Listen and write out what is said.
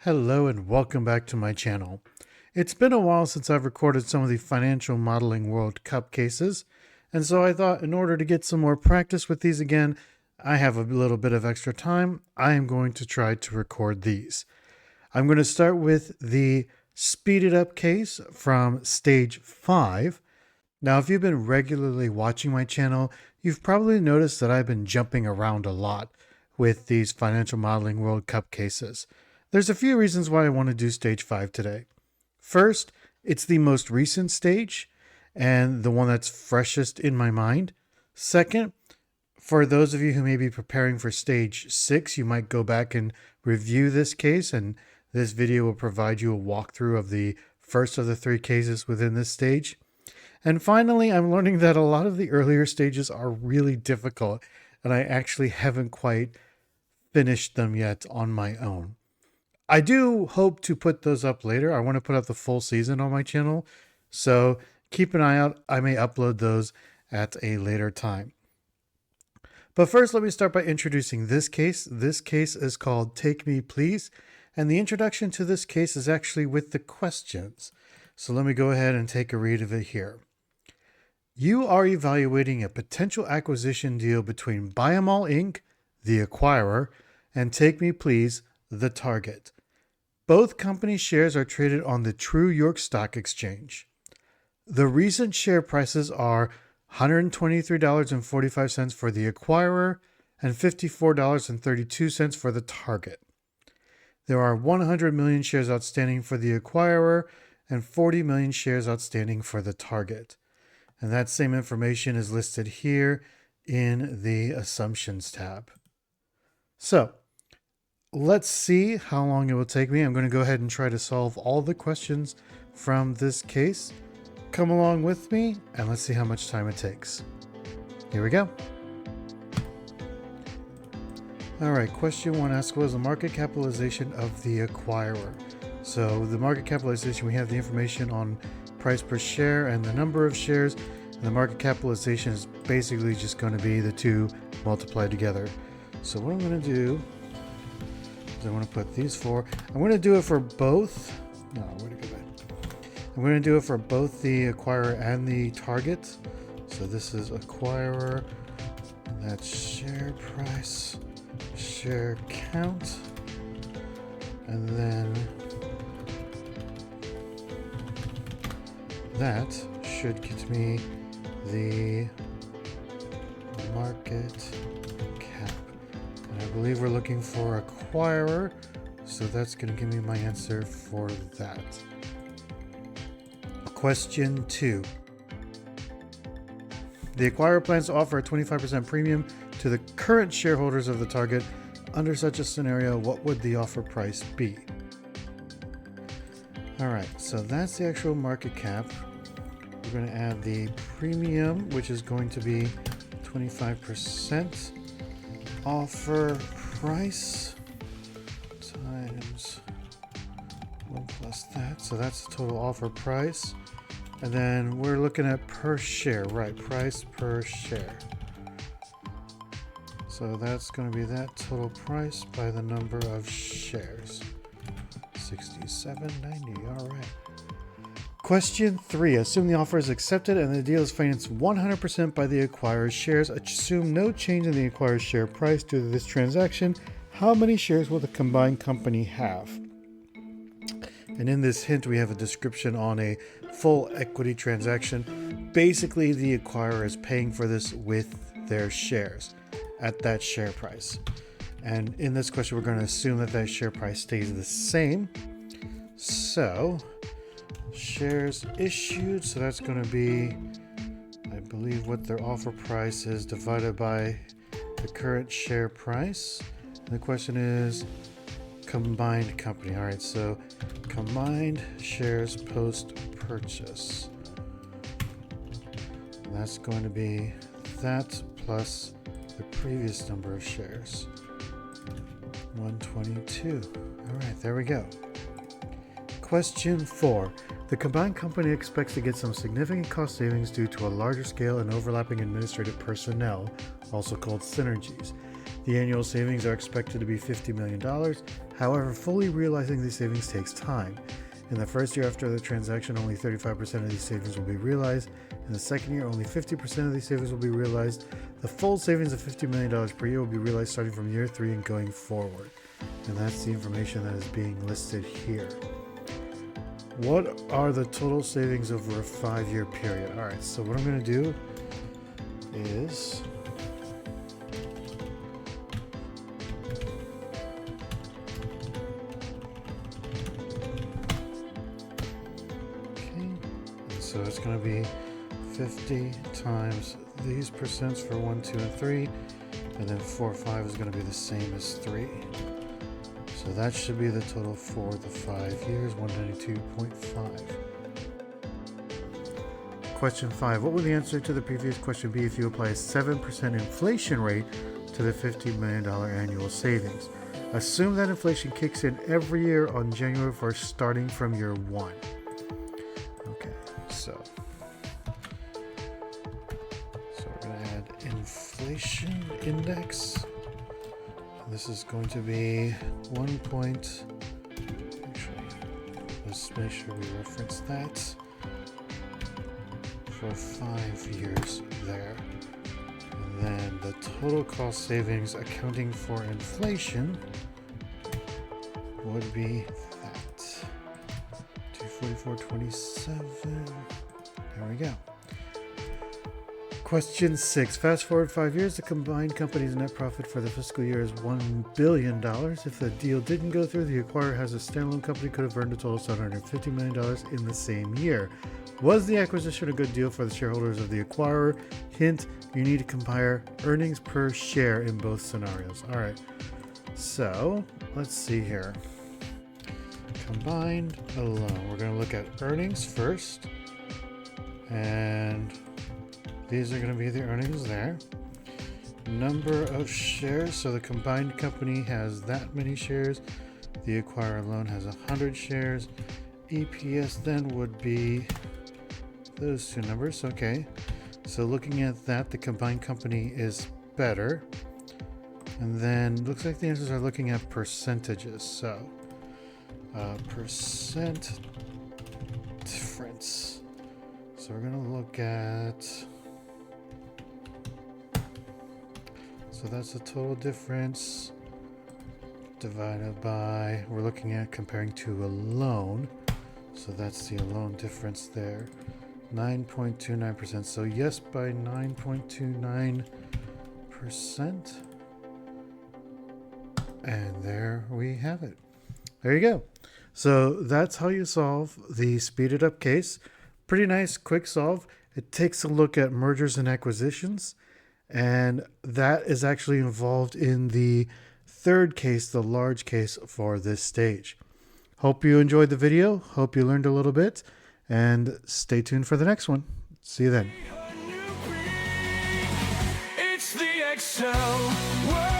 Hello and welcome back to my channel. It's been a while since I've recorded some of the Financial Modeling World Cup cases, and so I thought in order to get some more practice with these again, I have a little bit of extra time. I am going to try to record these. I'm going to start with the speeded up case from stage 5. Now, if you've been regularly watching my channel, you've probably noticed that I've been jumping around a lot with these Financial Modeling World Cup cases. There's a few reasons why I want to do stage 5 today. First, it's the most recent stage and the one that's freshest in my mind. Second, for those of you who may be preparing for stage 6, you might go back and review this case, and this video will provide you a walkthrough of the first of the 3 cases within this stage. And finally, I'm learning that a lot of the earlier stages are really difficult, and I actually haven't quite finished them yet on my own. I do hope to put those up later. I want to put up the full season on my channel, so keep an eye out. I may upload those at a later time. But first, let me start by introducing this case. This case is called Take Me Please, and the introduction to this case is actually with the questions. So let me go ahead and take a read of it here. You are evaluating a potential acquisition deal between Buy 'em All Inc., the acquirer, and Take Me Please, the target. Both company shares are traded on the True York Stock Exchange. The recent share prices are $123.45 for the acquirer and $54.32 for the target. There are 100 million shares outstanding for the acquirer and 40 million shares outstanding for the target. And that same information is listed here in the Assumptions tab. So, let's see how long it will take me. I'm going to go ahead and try to solve all the questions from this case. Come along with me and let's see how much time it takes. Here we go. All right, question 1 asks, what is the market capitalization of the acquirer? So the market capitalization, we have the information on price per share and the number of shares. And the market capitalization is basically just going to be the two multiplied together. So what I'm going to do is I want to put these 4. I'm going to do it for both. No, where to go back? I'm going to do it for both the acquirer and the target. So this is acquirer, and that's share price, share count, and then that should get me the market cap. And I believe we're looking for acquirer, so that's going to give me my answer for that. Question 2. The acquirer plans to offer a 25% premium to the current shareholders of the target. Under such a scenario, what would the offer price be? All right, so that's the actual market cap. We're going to add the premium, which is going to be 25% offer price times 1 plus that. So that's the total offer price. And then we're looking at per share, right? Price per share. So that's going to be that total price by the number of shares. 67.90. All right. Question 3. Assume the offer is accepted and the deal is financed 100% by the acquirer's shares. Assume no change in the acquirer's share price due to this transaction. How many shares will the combined company have? And in this hint, we have a description on a full equity transaction. Basically, the acquirer is paying for this with their shares at that share price. And in this question, we're going to assume that that share price stays the same. So, shares issued, so that's going to be, I believe, what their offer price is divided by the current share price. And the question is combined company. All right, so combined shares post purchase. And that's going to be that plus the previous number of shares, 122. All right, there we go. Question 4. The combined company expects to get some significant cost savings due to a larger scale and overlapping administrative personnel, also called synergies. The annual savings are expected to be $50 million. However, fully realizing these savings takes time. In the first year after the transaction, only 35% of these savings will be realized. In the second year, only 50% of these savings will be realized. The full savings of $50 million per year will be realized starting from year 3 and going forward. And that's the information that is being listed here. What are the total savings over a 5-year period? All right, so what I'm going to do is so it's going to be 50 times these percents for 1, 2, and 3, and then 4, 5 is going to be the same as 3. So that should be the total for the 5 years, 192.5. Question 5. What would the answer to the previous question be if you apply a 7% inflation rate to the $50 million annual savings? Assume that inflation kicks in every year on January 1st, starting from year 1. Okay, so we're going to add inflation index. This is going to be 1 point. Actually, let's make sure we reference that for 5 years there. And then the total cost savings accounting for inflation would be that 244.27. There we go. Question 6. Fast forward 5 years, the combined company's net profit for the fiscal year is $1 billion. If the deal didn't go through, the acquirer has a standalone company could have earned a total of $750 million in the same year. Was the acquisition a good deal for the shareholders of the acquirer? Hint, you need to compare earnings per share in both scenarios. All right, so let's see here. Combined alone. We're going to look at earnings first, and these are going to be the earnings there. Number of shares. So the combined company has that many shares. The acquirer alone has 100 shares. EPS then would be those two numbers. Okay. So looking at that, the combined company is better. And then looks like the answers are looking at percentages. So percent difference. So we're going to look at, so that's the total difference divided by, we're looking at comparing to a loan. So that's the alone difference there. 9.29%. So yes, by 9.29%. And there we have it. There you go. So that's how you solve the speeded up case. Pretty nice, quick solve. It takes a look at mergers and acquisitions, and that is actually involved in the third case, the large case for this stage. Hope you enjoyed the video. Hope you learned a little bit, and stay tuned for the next one. See you then. It's the Excel world.